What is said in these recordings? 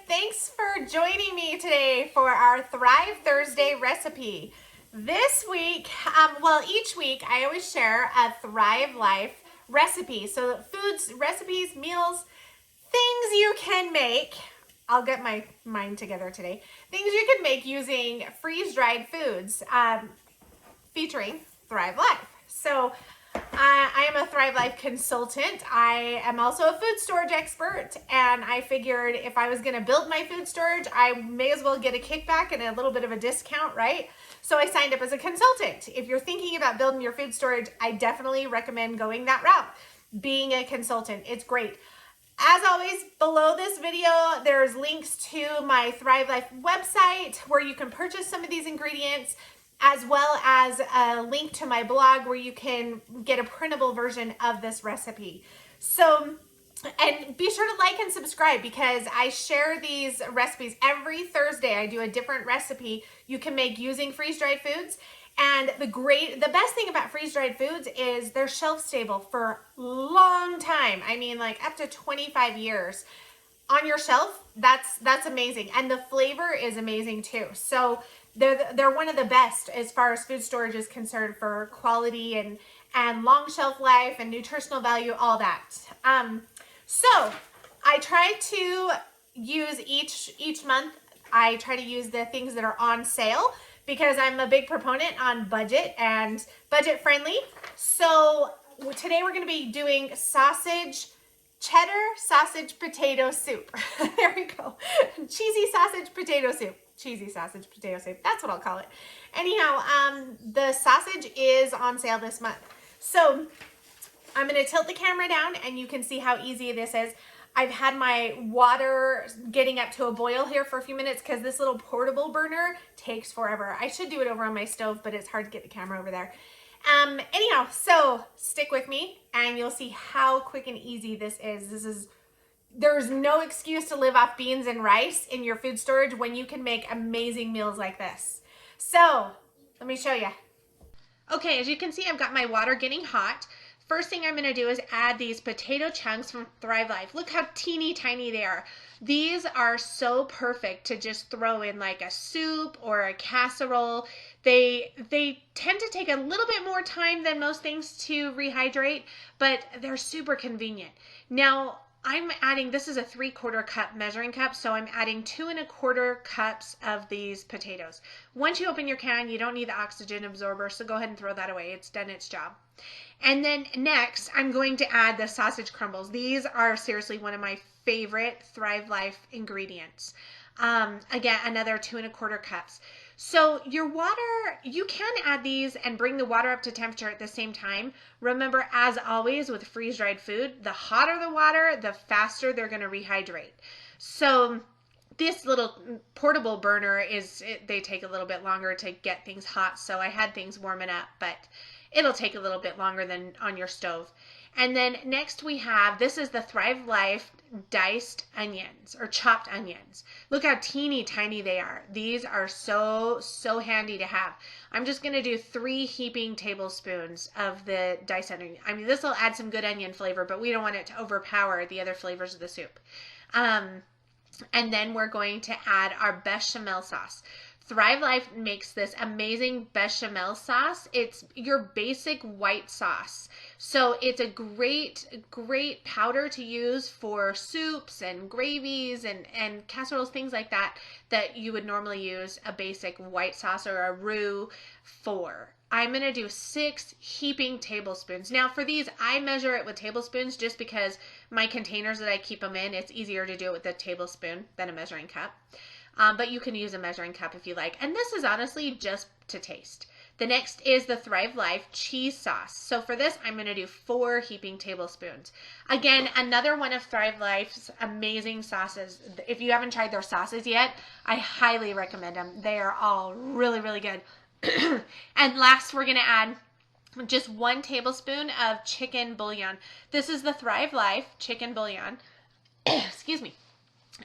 Thanks for joining me today for our Thrive Thursday recipe. This week, each week I always share a Thrive Life recipe. So foods, recipes, meals, things you can make. I'll get my mind together today. Things you can make using freeze-dried foods featuring Thrive Life. So I am a Thrive Life consultant. I am also a food storage expert, and I figured if I was going to build my food storage, I may as well get a kickback and a little bit of a discount, right? So I signed up as a consultant. If you're thinking about building your food storage, I definitely recommend going that route. Being a consultant, it's great. As always, below this video, there's links to my Thrive Life website where you can purchase some of these ingredients, as well as a link to my blog where you can get a printable version of this recipe. So, and be sure to like and subscribe because I share these recipes every Thursday. I do a different recipe you can make using freeze-dried foods. And the best thing about freeze-dried foods is they're shelf stable for a long time. I mean, like up to 25 years on your shelf. That's amazing. And the flavor is amazing too. So they're one of the best as far as food storage is concerned for quality and long shelf life and nutritional value, all that. So I try to use each month, I try to use the things that are on sale because I'm a big proponent on budget and budget friendly. So today we're going to be doing cheddar sausage potato soup. There we go. Cheesy sausage potato soup. Cheesy sausage potato soup. That's what I'll call it. Anyhow, the sausage is on sale this month. So I'm going to tilt the camera down and you can see how easy this is. I've had my water getting up to a boil here for a few minutes because this little portable burner takes forever. I should do it over on my stove, but it's hard to get the camera over there. Anyhow, so stick with me and you'll see how quick and easy this is. There's no excuse to live off beans and rice in your food storage when you can make amazing meals like this. So let me show you. Okay, as you can see, I've got my water getting hot. First thing I'm going to do is add these potato chunks from Thrive Life. Look how teeny tiny they are. These are so perfect to just throw in like a soup or a casserole. They tend to take a little bit more time than most things to rehydrate, but they're super convenient. Now, I'm adding, this is a 3/4 cup measuring cup, so I'm adding 2 1/4 cups of these potatoes. Once you open your can, you don't need the oxygen absorber, so go ahead and throw that away. It's done its job. And then next, I'm going to add the sausage crumbles. These are seriously one of my favorite Thrive Life ingredients. Again, another 2 1/4 cups. So your water, you can add these and bring the water up to temperature at the same time. Remember, as always with freeze-dried food, the hotter the water, the faster they're going to rehydrate. So this little portable burner they take a little bit longer to get things hot. So I had things warming up, but it'll take a little bit longer than on your stove. And then next we have, this is the Thrive Life diced onions or chopped onions. Look how teeny tiny they are. These are so handy to have. I'm just going to do 3 heaping tablespoons of the diced onion. I mean, this will add some good onion flavor, but we don't want it to overpower the other flavors of the soup. And then we're going to add our bechamel sauce. Thrive Life makes this amazing bechamel sauce. It's your basic white sauce. So it's a great powder to use for soups and gravies and casseroles, things like that you would normally use a basic white sauce or a roux for. I'm going to do 6 heaping tablespoons. Now for these, I measure it with tablespoons just because my containers that I keep them in, it's easier to do it with a tablespoon than a measuring cup. But you can use a measuring cup if you like. And this is honestly just to taste. The next is the Thrive Life cheese sauce. So for this, I'm going to do 4 heaping tablespoons. Again, another one of Thrive Life's amazing sauces. If you haven't tried their sauces yet, I highly recommend them. They are all really, really good. And last, we're going to add just 1 tablespoon of chicken bouillon. This is the Thrive Life chicken bouillon. Excuse me.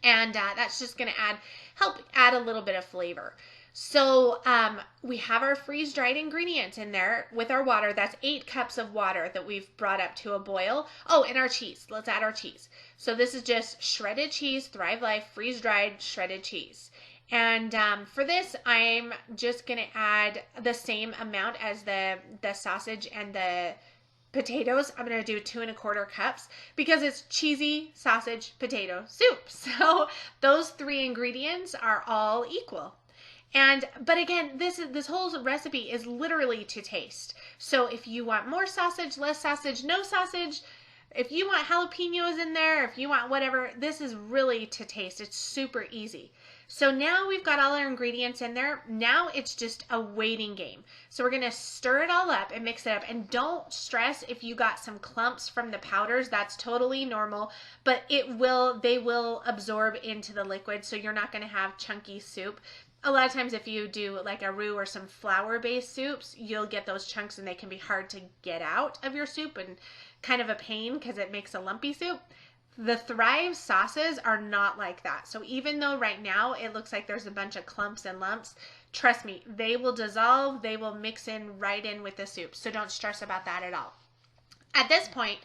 And that's just going to help add a little bit of flavor. So we have our freeze-dried ingredients in there with our water. That's 8 cups of water that we've brought up to a boil. Oh, and our cheese. Let's add our cheese. So this is just shredded cheese, Thrive Life freeze-dried shredded cheese. And for this, I'm just going to add the same amount as the sausage and the potatoes. I'm going to do 2 1/4 cups because it's cheesy sausage potato soup. So those 3 ingredients are all equal. But again, this whole recipe is literally to taste. So if you want more sausage, less sausage, no sausage, if you want jalapenos in there, if you want whatever, this is really to taste. It's super easy. So now we've got all our ingredients in there. Now it's just a waiting game. So we're going to stir it all up and mix it up. And don't stress if you got some clumps from the powders. That's totally normal, but they will absorb into the liquid. So you're not going to have chunky soup. A lot of times if you do like a roux or some flour-based soups, you'll get those chunks and they can be hard to get out of your soup and kind of a pain because it makes a lumpy soup. The Thrive sauces are not like that. So even though right now it looks like there's a bunch of clumps and lumps, trust me, they will dissolve, they will mix in right in with the soup. So don't stress about that at all. At this point,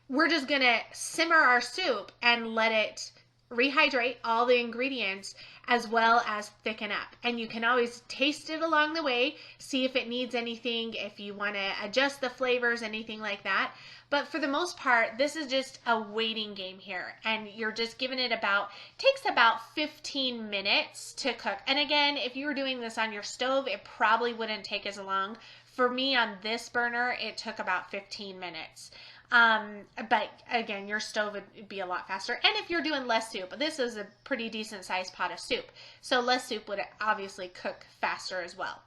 we're just gonna simmer our soup and let it rehydrate all the ingredients as well as thicken up. And you can always taste it along the way, see if it needs anything, if you want to adjust the flavors, anything like that. But for the most part, this is just a waiting game here. And you're just giving it takes about 15 minutes to cook. And again, if you were doing this on your stove, it probably wouldn't take as long. For me on this burner, it took about 15 minutes. But again, your stove would be a lot faster. And if you're doing less soup, this is a pretty decent sized pot of soup. So less soup would obviously cook faster as well.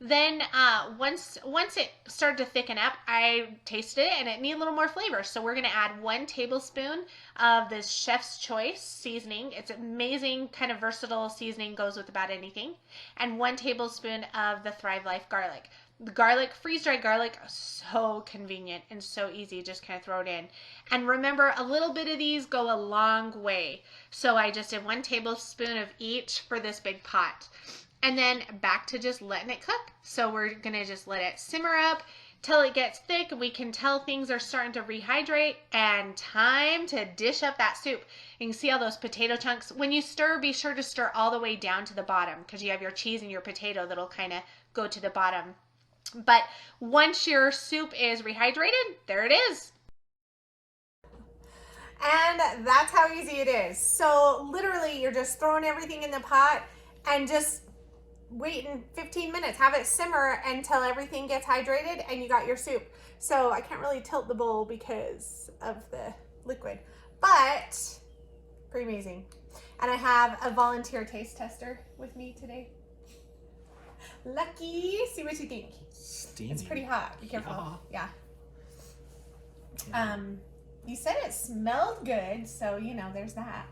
Then once it started to thicken up, I tasted it and it needed a little more flavor. So we're going to add 1 tablespoon of this Chef's Choice seasoning. It's amazing, kind of versatile seasoning, goes with about anything. And 1 tablespoon of the Thrive Life garlic. The garlic, freeze-dried garlic, so convenient and so easy. Just kind of throw it in. And remember, a little bit of these go a long way. So I just did 1 tablespoon of each for this big pot. And then back to just letting it cook. So we're going to just let it simmer up till it gets thick. We can tell things are starting to rehydrate and time to dish up that soup. You can see all those potato chunks. When you stir, be sure to stir all the way down to the bottom because you have your cheese and your potato that'll kind of go to the bottom. But once your soup is rehydrated, there it is. And that's how easy it is. So literally you're just throwing everything in the pot and just waiting 15 minutes. Have it simmer until everything gets hydrated and you got your soup. So I can't really tilt the bowl because of the liquid, but pretty amazing. And I have a volunteer taste tester with me today. Lucky, see what you think. Steamy. It's pretty hot. Be careful. Yeah. You said it smelled good, so you know there's that.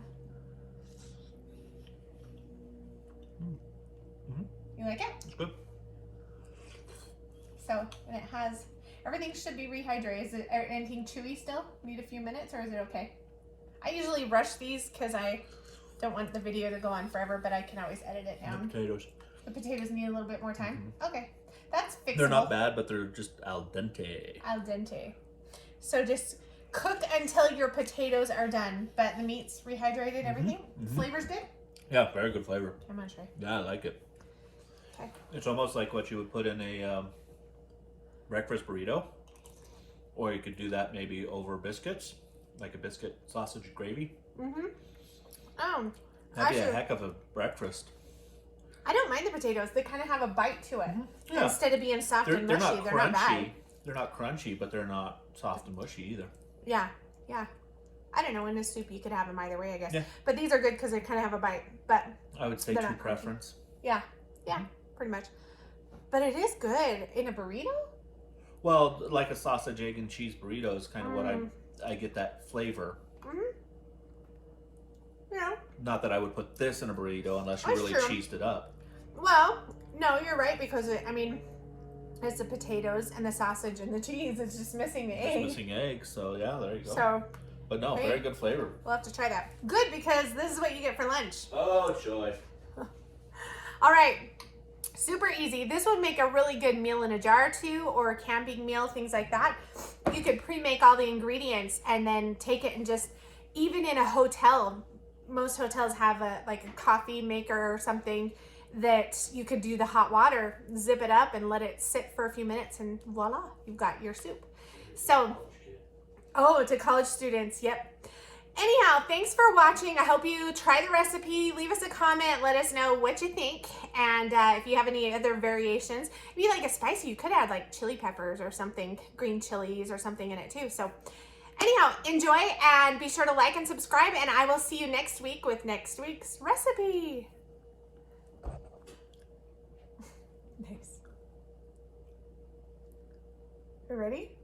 Mm-hmm. You like it? It's good. So, and it has everything should be rehydrated. Is it anything chewy still? Need a few minutes, or is it okay? I usually rush these because I don't want the video to go on forever, but I can always edit it down. The potatoes. The potatoes need a little bit more time? Mm-hmm. Okay. That's fixable. They're not bad, but they're just al dente. Al dente. So just cook until your potatoes are done, but the meat's rehydrated, everything? Mm-hmm. Flavor's good? Yeah, very good flavor. I'm gonna try. Yeah, I like it. Okay. It's almost like what you would put in a breakfast burrito. Or you could do that maybe over biscuits, like a biscuit sausage gravy. Mm-hmm. That'd be a heck of a breakfast. I don't mind the potatoes. They kind of have a bite to it. Mm-hmm. Yeah. Instead of being soft and mushy, they're not bad. They're not crunchy, but they're not soft and mushy either. Yeah, yeah. I don't know. In a soup, you could have them either way, I guess. Yeah. But these are good because they kind of have a bite. But I would say true preference. Yeah, yeah, pretty much. But it is good in a burrito. Well, like a sausage, egg, and cheese burrito is kind of what I get that flavor. Mm-hmm. Yeah. Not that I would put this in a burrito unless you really cheesed it up. Well, no, you're right because it's the potatoes and the sausage and the cheese. It's just missing the egg. It's missing egg, so yeah, there you go. So, but no, very good flavor. We'll have to try that. Good because this is what you get for lunch. Oh, joy. All right. Super easy. This would make a really good meal in a jar too, or a camping meal, things like that. You could pre-make all the ingredients and then take it and just, even in a hotel, most hotels have like a coffee maker or something that you could do the hot water, zip it up and let it sit for a few minutes, and voila, you've got your soup. So, oh, to college students, yep. Anyhow, thanks for watching. I hope you try the recipe. Leave us a comment. Let us know what you think. And if you have any other variations, if you like it spicy, you could add like chili peppers or something, green chilies or something in it too. So anyhow, enjoy and be sure to like and subscribe. And I will see you next week with next week's recipe. Nice. You ready?